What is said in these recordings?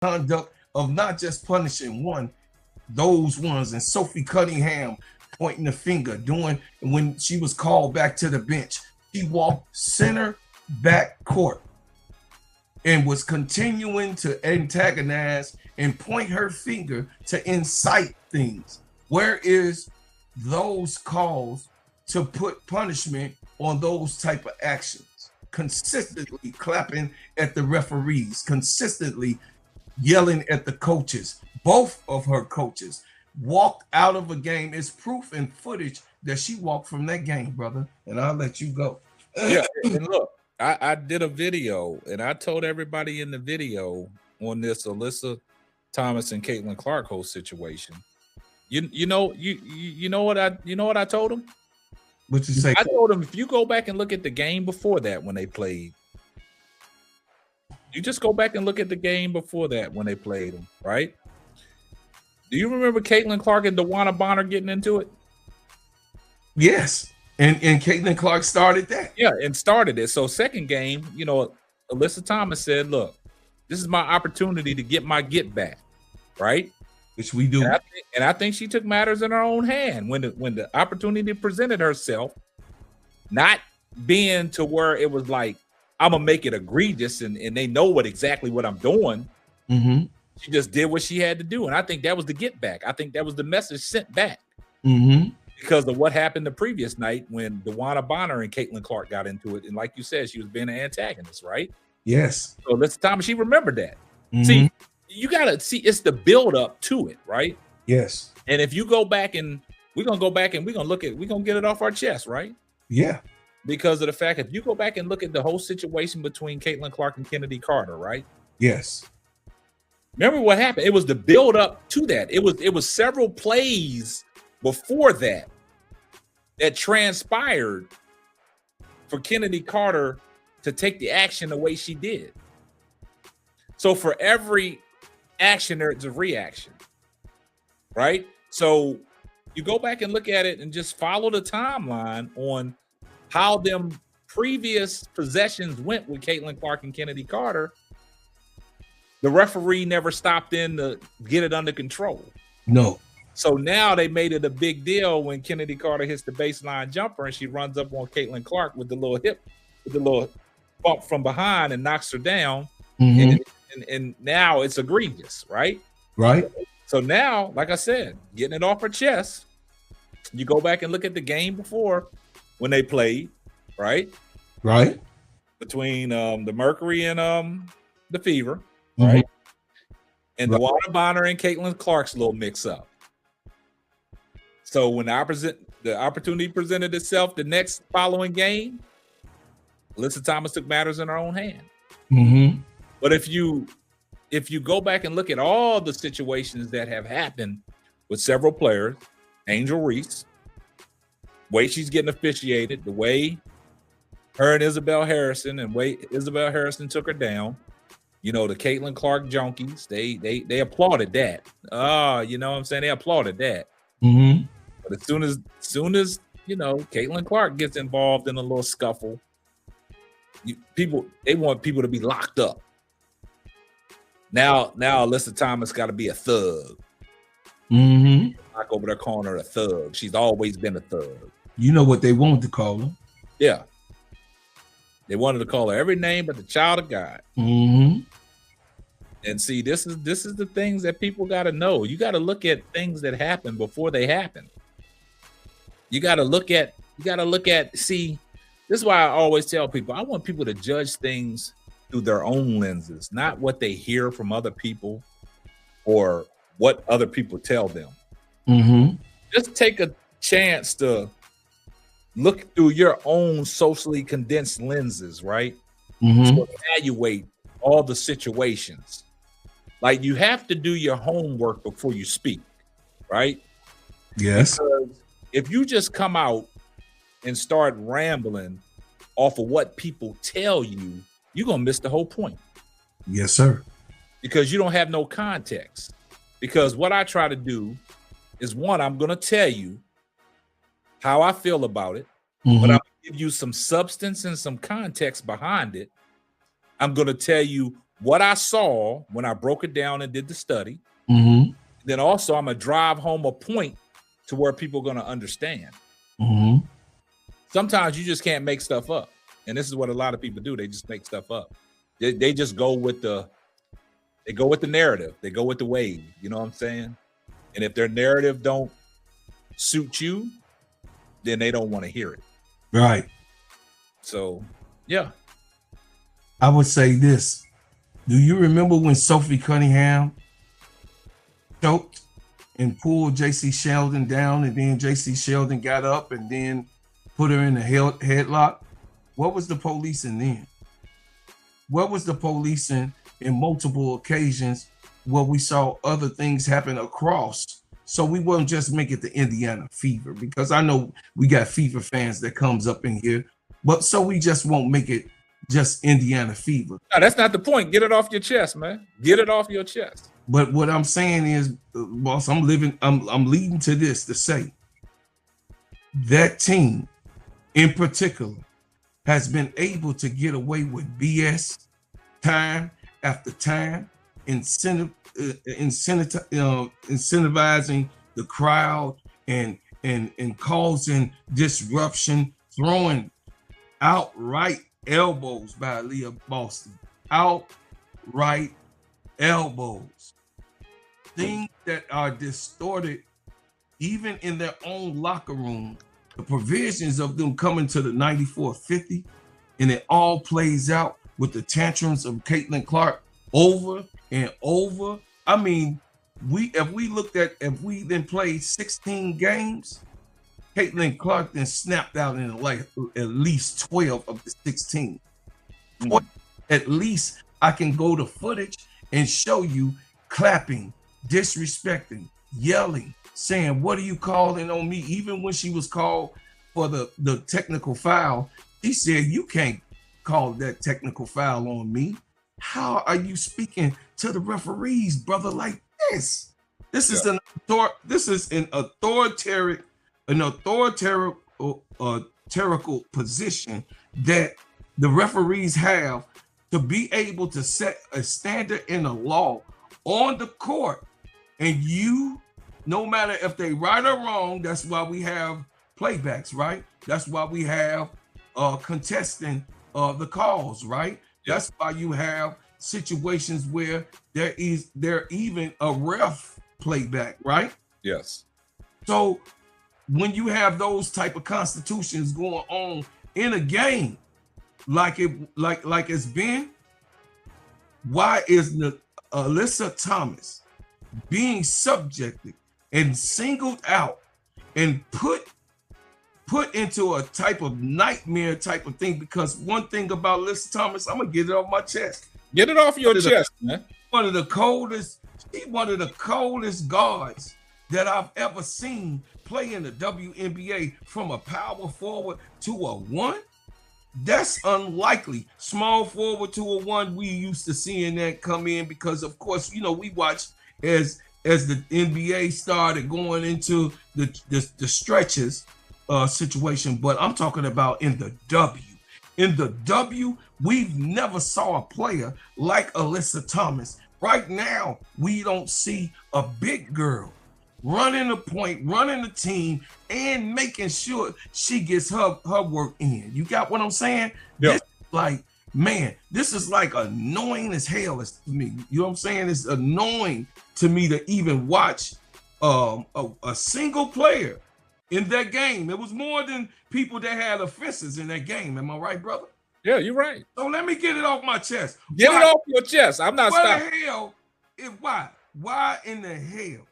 conduct of not just punishing those ones, and Sophie Cunningham pointing the finger, doing when she was called back to the bench. She walked center back court and was continuing to antagonize and point her finger to incite things. Where is those calls to put punishment on those type of actions? Consistently clapping at the referees, consistently yelling at the coaches. Both of her coaches walked out of a game. It's proof and footage that she walked from that game, brother. And I'll let you go. Yeah, and look, I did a video, and I told everybody in the video on this Alyssa Thomas and Caitlin Clark whole situation. You know what I told them? What you say? I told them, if you go back and look at the game before that when they played, you just go back and look at the game before that when they played them, right? Do you remember Caitlin Clark and DeWanna Bonner getting into it? Yes. And Caitlin Clark started that. Yeah, and started it. So second game, Alyssa Thomas said, look, this is my opportunity to get my get back, right? Which we do. And I think she took matters in her own hand when the opportunity presented herself, not being to where it was like, I'm going to make it egregious and they know exactly what I'm doing. Mm-hmm. She just did what she had to do. And I think that was the get back. I think that was the message sent back. Mm-hmm. Because of what happened the previous night when DeWanna Bonner and Caitlin Clark got into it. And like you said, she was being an antagonist, right? Yes. So Alyssa Thomas, she remembered that. Mm-hmm. See, you got to see, it's the build up to it, right? Yes. And if you go back and we're going to go back and we're going to get it off our chest, right? Yeah. Because of the fact, if you go back and look at the whole situation between Caitlin Clark and Kennedy Carter, right? Yes. Remember what happened? It was the build up to that. It was several plays before that transpired for Kennedy Carter to take the action the way she did. So for every action, there's a reaction, right? So you go back and look at it and just follow the timeline on how them previous possessions went with Caitlin Clark and Kennedy Carter. The referee never stopped in to get it under control. No. So now they made it a big deal when Kennedy Carter hits the baseline jumper and she runs up on Caitlin Clark with the little bump from behind and knocks her down. Mm-hmm. And now it's egregious, right? Right. So now, like I said, getting it off her chest, you go back and look at the game before when they played, right? Right. Between the Mercury and the Fever, right? And the DeWanna Bonner and Caitlin Clark's little mix up. So when the opportunity presented itself the next following game, Alyssa Thomas took matters in her own hand. Mm-hmm. But if you go back and look at all the situations that have happened with several players, Angel Reese, the way she's getting officiated, the way her and Isabel Harrison and way Isabel Harrison took her down, the Caitlin Clark junkies, they applauded that. You know what I'm saying? They applauded that. Mm-hmm. But as soon as Caitlin Clark gets involved in a little scuffle, they want people to be locked up. Now Alyssa Thomas got to be a thug. Mm-hmm. Lock over there calling her a thug. She's always been a thug. You know what they wanted to call her? Yeah. They wanted to call her every name but the child of God. Mm-hmm. And see, this is the things that people got to know. You got to look at things that happen before they happen. You got to look at, see, this is why I always tell people, I want people to judge things through their own lenses, not what they hear from other people or what other people tell them. Mm-hmm. Just take a chance to look through your own socially condensed lenses, right? Mm-hmm. To evaluate all the situations. Like, you have to do your homework before you speak, right? Yes. Because if you just come out and start rambling off of what people tell you, you're going to miss the whole point. Yes, sir. Because you don't have no context. Because what I try to do is, one, I'm going to tell you how I feel about it, Mm-hmm. but I'm going to give you some substance and some context behind it. I'm going to tell you what I saw when I broke it down and did the study. Mm-hmm. Then also I'm gonna drive home a point to where people are gonna understand. Mm-hmm. Sometimes you just can't make stuff up. And this is what a lot of people do. They just make stuff up. They just go with the narrative. They go with the wave. You know what I'm saying? And if their narrative don't suit you, then they don't want to hear it. Right. So, yeah. I would say this. Do you remember when Sophie Cunningham choked and pulled J.C. Sheldon down, and then J.C. Sheldon got up and then put her in a headlock? What was the policing then? What was the policing in multiple occasions where we saw other things happen across? So we wouldn't just make it the Indiana Fever, because I know we got Fever fans that comes up in here, but so we just won't make it just Indiana Fever. No, that's not the point. Get it off your chest, man. Get it off your chest. But what I'm saying is, boss, I'm leading to this to say that team in particular has been able to get away with BS time after time, incentivizing the crowd and causing disruption, throwing outright elbows by Aaliyah Boston. Outright elbows. Things that are distorted even in their own locker room. The provisions of them coming to the 94-50, and it all plays out with the tantrums of Caitlin Clark over and over. I mean, if we then played 16 games, Caitlin Clark then snapped out in like at least 12 of the 16. At least I can go to footage and show you clapping, disrespecting, yelling, saying, "What are you calling on me?" Even when she was called for the technical foul, she said, "You can't call that technical foul on me. How are you speaking to the referees, brother, like this?" This is an authoritarian position that the referees have to be able to set a standard in the law on the court. And you, no matter if they right or wrong, that's why we have playbacks, right? That's why we have contesting the calls, right? That's why you have situations where there even a ref playback, right? Yes. So when you have those type of constitutions going on in a game like it's been, why is the Alyssa Thomas being subjected and singled out and put into a type of nightmare type of thing? Because one thing about Alyssa Thomas, I'm gonna get it off my chest. Get it off your chest, man. One of the coldest guards that I've ever seen play in the WNBA, from a power forward to a one. That's unlikely. Small forward to a one, we used to seeing that come in because, of course, you know, we watched as the NBA started going into the stretches situation. But I'm talking about in the W. In the W, we've never saw a player like Alyssa Thomas. Right now, we don't see a big girl running the point, running the team, and making sure she gets her work in. You got what I'm saying? Yeah. This is like annoying as hell to me. You know what I'm saying? It's annoying to me to even watch a single player in that game. It was more than people that had offenses in that game. Am I right, brother? Yeah, you're right. So let me get it off my chest. Get it off your chest. I'm not stopping. What the hell? Why in the hell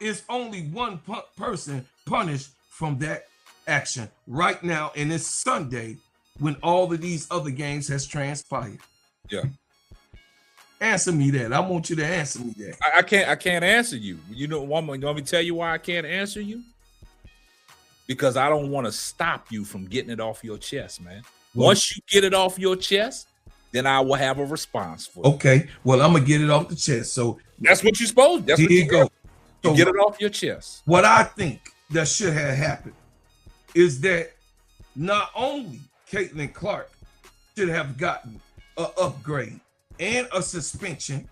is only one person punished from that action right now, and it's Sunday when all of these other games has transpired? Yeah. Answer me that. I want you to answer me that. I can't answer you. You know, you want me to tell you why I can't answer you? Because I don't want to stop you from getting it off your chest, man. Once you get it off your chest, then I will have a response for you. Okay. Well, I'm gonna get it off the chest. So that's what you're supposed to. That's what you go. So get it off your chest. What I think that should have happened is that not only Caitlin Clark should have gotten an upgrade and a suspension.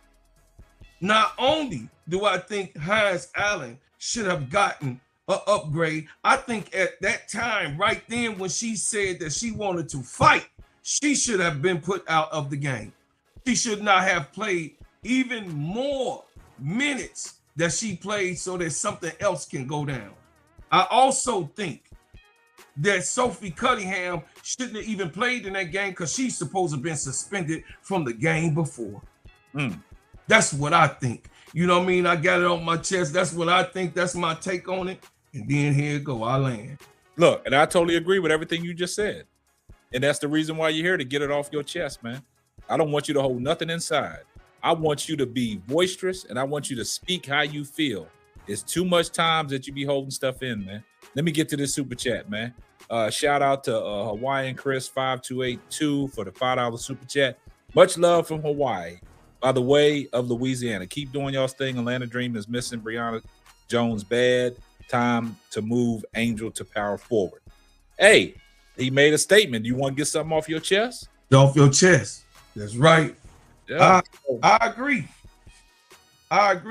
Not only do I think Hines Allen should have gotten an upgrade, I think at that time, right then, when she said that she wanted to fight, she should have been put out of the game. She should not have played even more minutes that she played so that something else can go down. I also think that Sophie Cunningham shouldn't have even played in that game because she's supposed to have been suspended from the game before. That's what I think. You know what I mean? I got it on my chest. That's what I think. That's my take on it. And then here it go. I land. Look, and I totally agree with everything you just said. And that's the reason why you're here, to get it off your chest, man. I don't want you to hold nothing inside. I want you to be boisterous, and I want you to speak how you feel. It's too much times that you be holding stuff in, man. Let me get to this super chat, man. Shout out to Hawaiian Chris 5282 for the $5 super chat. Much love from Hawaii. By the way of Louisiana, keep doing y'all's thing. Atlanta Dream is missing Brianna Jones bad. Time to move Angel to power forward. Hey, he made a statement. You want to get something off your chest? Off your chest. That's right. Yeah. I agree. I agree.